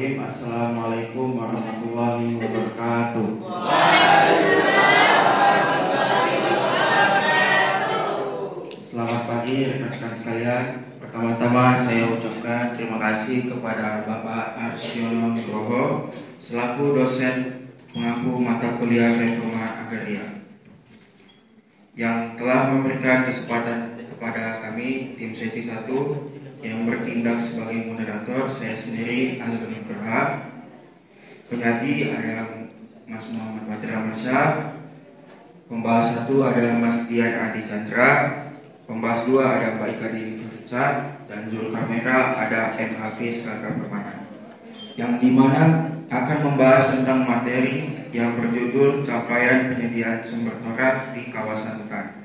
Bismillahirrahmanirrahim. Assalamualaikum warahmatullahi wabarakatuh. Selamat pagi rekan-rekan sekalian. Pertama-tama saya ucapkan terima kasih kepada Bapak Arsiono Nugroho selaku dosen pengampu mata kuliah Reforma Agraria yang telah memberikan kesempatan kepada kami tim sesi 1 yang bertindak sebagai moderator. Saya sendiri Azrul Berhak, penyaji ada Mas Muhammad Badra Masya, pembahas 1 adalah Mas Dian Adi Chandra, pembahas 2 ada Mbak Ika Dini Richard, dan juru kamera ada M. Hafiz Raka Permana, yang dimana akan membahas tentang materi yang berjudul capaian penyediaan sumber torat di kawasan hutan.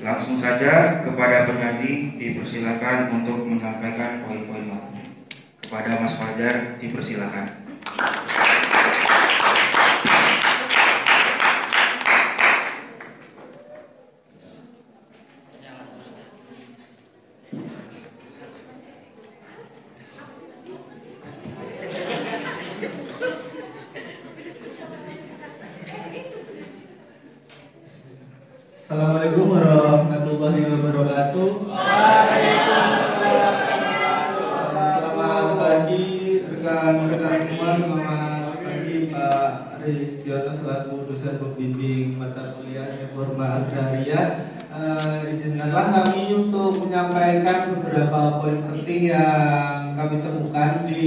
Langsung saja kepada penyaji dipersilakan untuk menyampaikan poin-poin materi. Kepada Mas Fajar dipersilakan. Assalamualaikum warahmatullahi wabarakatuh. Selamat pagi rekan-rekan semua. Selamat pagi Pak Aristiono selaku dosen pembimbing mata kuliah Reforma Agraria. Izinkanlah kami untuk menyampaikan beberapa poin penting yang kami temukan di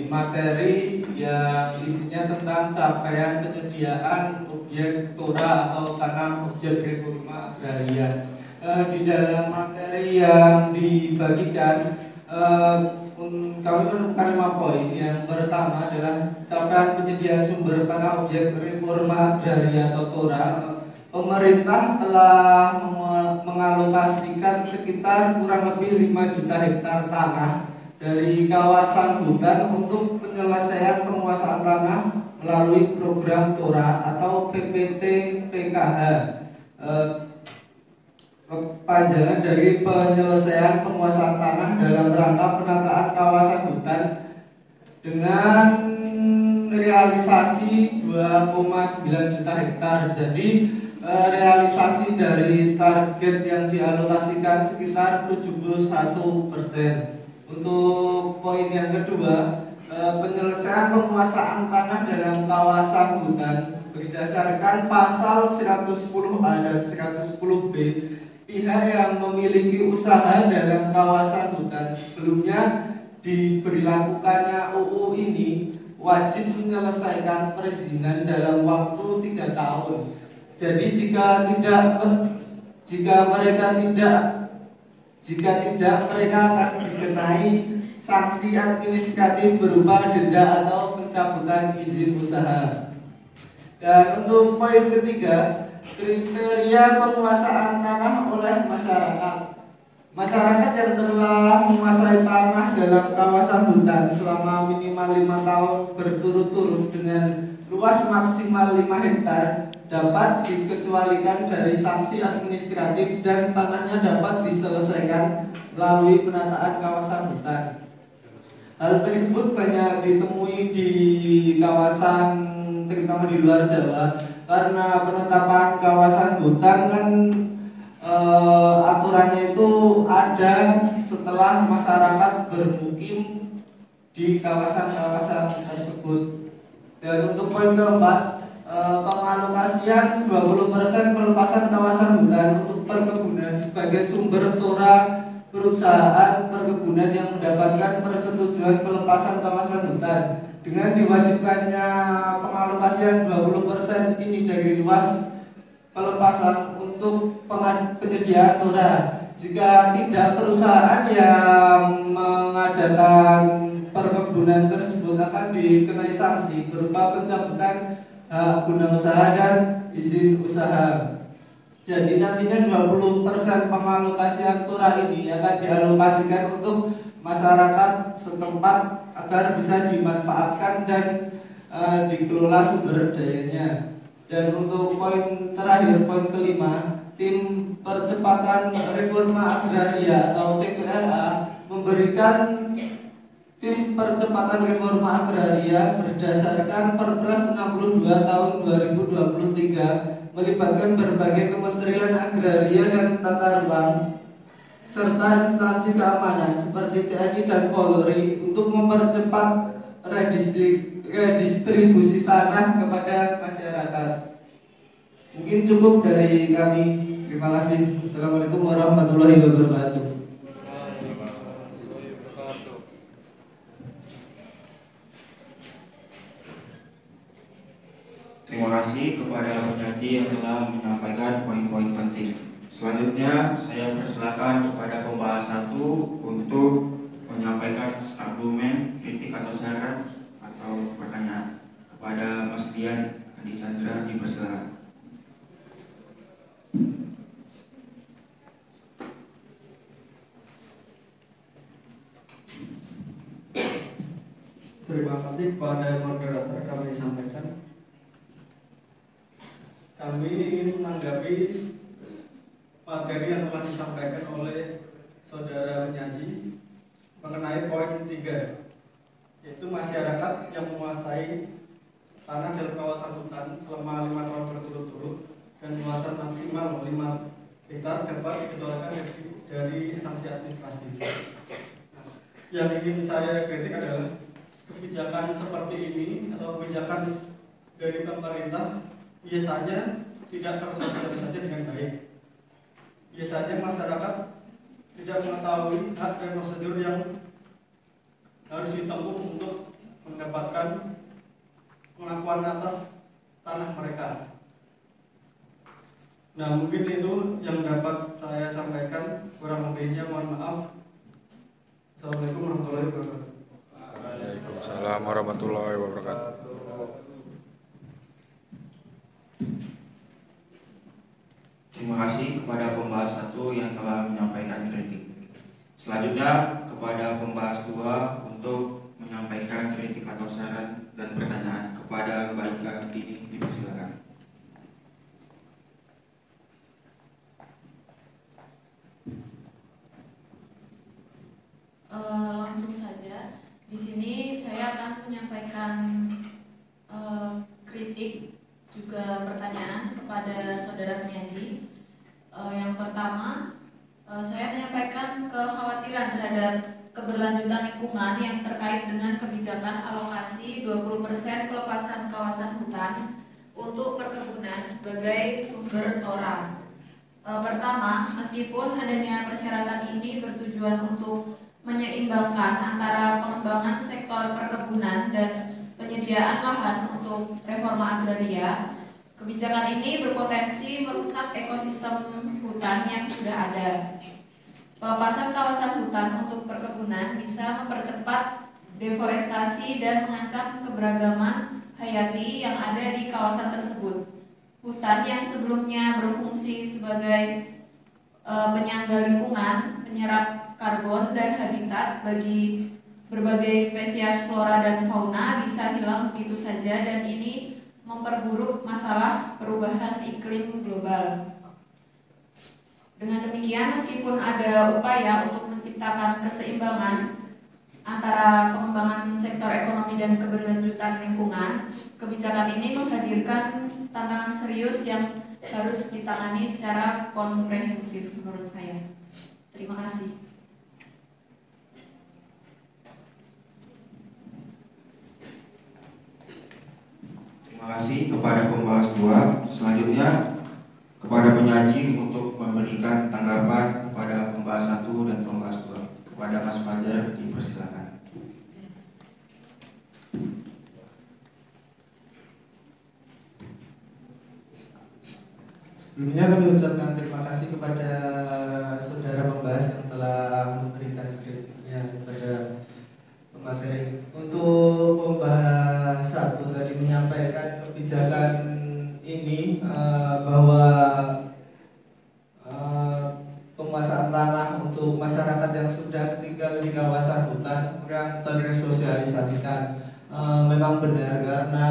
materi yang isinya tentang capaian penyediaan objek tora atau tanah objek reforma agraria. Di dalam materi yang dibagikan kami menemukan 5 poin. Yang pertama adalah capaian penyediaan sumber tanah objek reforma agraria atau tora. Pemerintah telah mengalokasikan sekitar kurang lebih 5 juta hektar tanah dari kawasan hutan untuk penyelesaian penguasaan tanah melalui program TORA atau PPT PKH, kepanjangan dari penyelesaian penguasaan tanah dalam rangka penataan kawasan hutan dengan realisasi 2,9 juta hektar. Jadi realisasi dari target yang dialokasikan sekitar 71%. Untuk poin yang kedua, penyelesaian penguasaan tanah dalam kawasan hutan berdasarkan pasal 110A dan 110B. Pihak yang memiliki usaha dalam kawasan hutan sebelumnya diberlakukannya UU ini wajib menyelesaikan perizinan dalam waktu 3 tahun. Jadi jika tidak mereka akan dikenai sanksi administratif berupa denda atau pencabutan izin usaha. Dan untuk poin ketiga, kriteria penguasaan tanah oleh masyarakat. Masyarakat yang telah menguasai tanah dalam kawasan hutan selama minimal 5 tahun berturut-turut dengan luas maksimal 5 hektar dapat dikecualikan dari sanksi administratif dan tanahnya dapat diselesaikan melalui penataan kawasan hutan. Hal tersebut banyak ditemui di kawasan terutama di luar Jawa, karena penetapan kawasan hutan kan aturannya itu ada setelah masyarakat bermukim di kawasan-kawasan tersebut. Dan untuk poin keempat, pengalokasian 20% pelepasan kawasan hutan untuk perkebunan sebagai sumber tora perusahaan perkebunan yang mendapatkan persetujuan pelepasan kawasan hutan. Dengan diwajibkannya pengalokasian 20% ini dari luas pelepasan untuk penyediaan tora. Jika tidak, perusahaan yang mengadakan perkebunan tersebut akan dikenai sanksi berupa pencabutan hak guna usaha dan izin usaha. Jadi nantinya 20% pengalokasian tora ini akan dialokasikan untuk masyarakat setempat agar bisa dimanfaatkan dan dikelola sumber dayanya. Dan untuk poin terakhir, poin kelima, tim percepatan reforma agraria atau TPRA memberikan Tim Percepatan Reforma Agraria berdasarkan Perpres 62 tahun 2023 melibatkan berbagai kementerian agraria dan tata ruang serta instansi keamanan seperti TNI dan Polri untuk mempercepat redistribusi tanah kepada masyarakat. Mungkin cukup dari kami. Terima kasih. Assalamualaikum warahmatullahi wabarakatuh. Terima kasih kepada penyaji yang telah menyampaikan poin-poin penting. Selanjutnya saya persilakan kepada pembahas 1 untuk menyampaikan argumen, kritik atau saran atau pertanyaan. Kepada Mas Dian Adi Sandra dipersilakan. Terima kasih kepada moderator kami sampaikan. Kami ingin menanggapi materi yang telah disampaikan oleh saudara penyaji mengenai poin 3, yaitu masyarakat yang menguasai tanah dalam kawasan hutan selama 5 tahun berturut-turut dan luasan maksimal 5 hektar dapat dikecualikan dari sanksi administrasi. Yang ingin saya kritik adalah kebijakan seperti ini atau kebijakan dari pemerintah biasanya tidak tersosialisasi dengan baik. Biasanya masyarakat tidak mengetahui hak dan prosedur yang harus ditempuh untuk mendapatkan pengakuan atas tanah mereka. Nah, mungkin itu yang dapat saya sampaikan. Kurang lebihnya mohon maaf. Assalamualaikum warahmatullahi wabarakatuh. Waalaikumsalam warahmatullahi wabarakatuh. Terima kasih kepada pembahas 1 yang telah menyampaikan kritik. Selanjutnya kepada pembahas 2 untuk menyampaikan kritik atau saran dan pertanyaan. Kepada Mbak Ika Dini dipersilakan. Langsung saja. Di sini saya akan menyampaikan kritik juga pertanyaan kepada saudara penyaji. Yang pertama, saya menyampaikan kekhawatiran terhadap keberlanjutan lingkungan yang terkait dengan kebijakan alokasi 20% pelepasan kawasan hutan untuk perkebunan sebagai sumber TORA. Pertama, meskipun adanya persyaratan ini bertujuan untuk menyeimbangkan antara pengembangan sektor perkebunan dan penyediaan lahan untuk reforma agraria, kebijakan ini berpotensi merusak ekosistem hutan yang sudah ada. Pelepasan kawasan hutan untuk perkebunan bisa mempercepat deforestasi dan mengancam keberagaman hayati yang ada di kawasan tersebut. Hutan yang sebelumnya berfungsi sebagai penyangga lingkungan, penyerap karbon dan habitat bagi berbagai spesies flora dan fauna bisa hilang begitu saja, dan ini memperburuk masalah perubahan iklim global. Dengan demikian, meskipun ada upaya untuk menciptakan keseimbangan antara pengembangan sektor ekonomi dan keberlanjutan lingkungan, kebijakan ini menghadirkan tantangan serius yang harus ditangani secara komprehensif menurut saya. Terima kasih. Terima kasih kepada pembahas 2. Selanjutnya kepada penyaji untuk memberikan tanggapan kepada pembahas 1 dan pembahas 2. Kepada Mas Fajar dipersilakan. Sebelumnya kami ucapkan terima kasih kepada saudara pembahas yang telah memberikan kritiknya kepada pemateri. Untuk pembahas 1 tadi menyampaikan kebijakan ini bahwa penguasaan tanah untuk masyarakat yang sudah tinggal di kawasan hutan yang tersosialisasikan. Memang benar, karena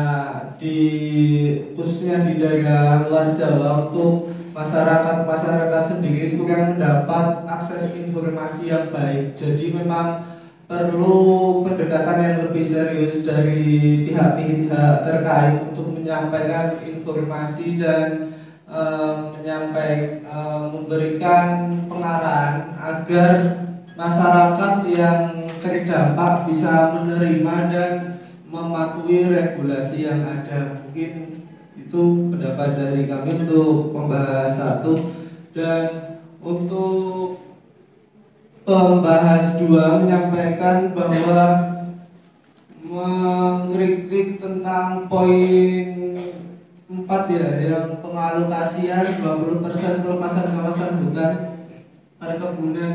khususnya di daerah luar Jawa untuk masyarakat sendiri kurang mendapat akses informasi yang baik. Jadi memang perlu pendekatan yang lebih serius dari pihak-pihak terkait untuk menyampaikan informasi dan memberikan pengarahan agar masyarakat yang terdampak bisa menerima dan mematuhi regulasi yang ada. Mungkin itu pendapat dari kami untuk pembahas 1. Dan untuk pembahas 2 menyampaikan bahwa mengkritik tentang poin 4 ya, yang pengalokasian 20% pelepasan kawasan hutan perkebunan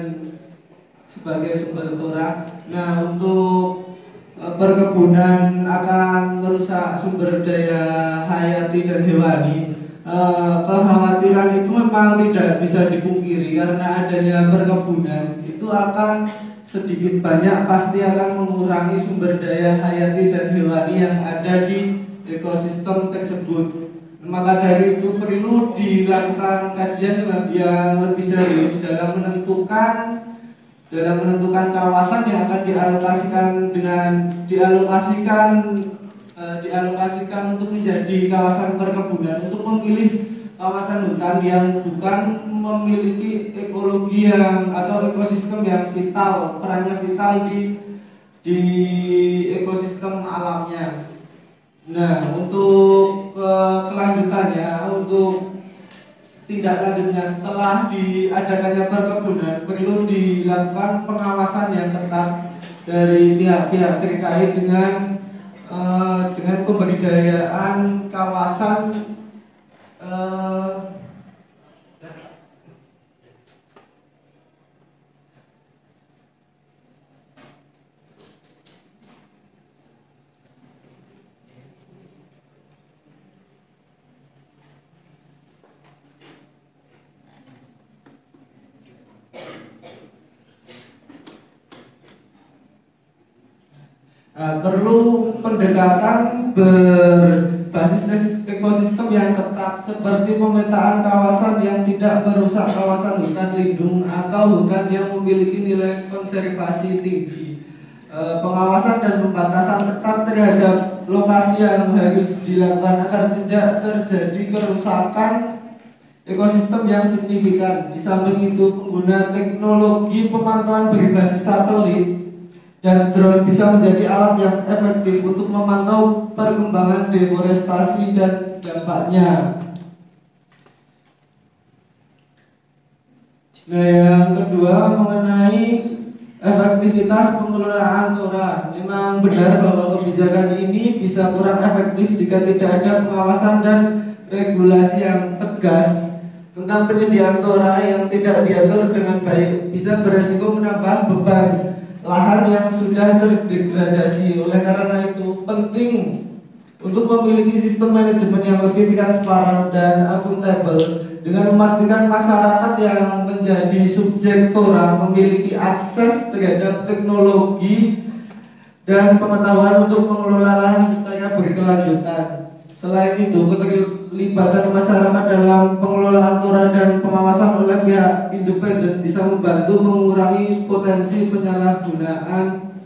sebagai sumber torang. Nah, untuk perkebunan akan merusak sumber daya hayati dan hewani, kekhawatiran itu memang tidak bisa dipungkiri karena adanya perkebunan itu akan sedikit banyak pasti akan mengurangi sumber daya hayati dan hewani yang ada di ekosistem tersebut. Maka dari itu perlu dilakukan kajian yang lebih serius dalam menentukan kawasan yang akan dialokasikan untuk menjadi kawasan perkebunan, untuk memilih kawasan hutan yang bukan memiliki ekologi yang atau ekosistem yang vital, perannya vital di ekosistem alamnya. Nah, untuk kelanjutannya, untuk tindak lanjutnya setelah diadakannya perkebunan, perlu dilakukan pengawasan yang ketat dari pihak-pihak terkait dengan pemberdayaan kawasan perlu pendekatan berbasis ekosistem yang ketat seperti pemetaan kawasan yang tidak merusak kawasan hutan lindung atau hutan yang memiliki nilai konservasi tinggi. Pengawasan dan pembatasan ketat terhadap lokasi yang harus dilakukan agar tidak terjadi kerusakan ekosistem yang signifikan. Di samping itu, pengguna teknologi pemantauan berbasis satelit dan drone bisa menjadi alat yang efektif untuk memantau perkembangan deforestasi dan dampaknya. Nah, yang kedua mengenai efektivitas pengelolaan tora. Memang benar bahwa kebijakan ini bisa kurang efektif jika tidak ada pengawasan dan regulasi yang tegas tentang penyediaan tora yang tidak diatur dengan baik, bisa beresiko menambah beban lahan yang sudah terdegradasi. Oleh karena itu penting untuk memiliki sistem manajemen yang lebih transparan dan akuntabel dengan memastikan masyarakat yang menjadi subjek tora memiliki akses terhadap teknologi dan pengetahuan untuk mengelola lahan secara berkelanjutan. Selain itu, keterlibatan masyarakat dalam pengelolaan tora dan pengawasan oleh pihak independen bisa membantu mengurangi potensi penyalahgunaan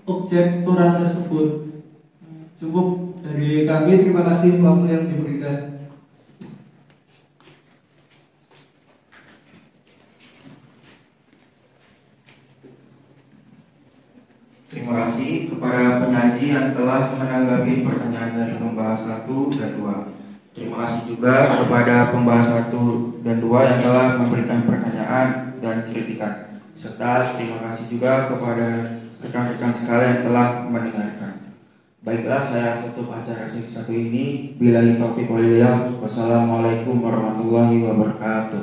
objek tora tersebut. Cukup dari kami, terima kasih waktu yang diberikan. Terima kasih kepada penyaji yang telah menanggapi pertanyaan dari pembahas 1 dan 2. Terima kasih juga kepada pembahas 1 dan 2 yang telah memberikan pertanyaan dan kritikan. Serta terima kasih juga kepada rekan-rekan sekalian yang telah mendengarkan. Baiklah, saya tutup acara sesi 1 ini. Billahi taufiq walhidayah. Wassalamualaikum warahmatullahi wabarakatuh.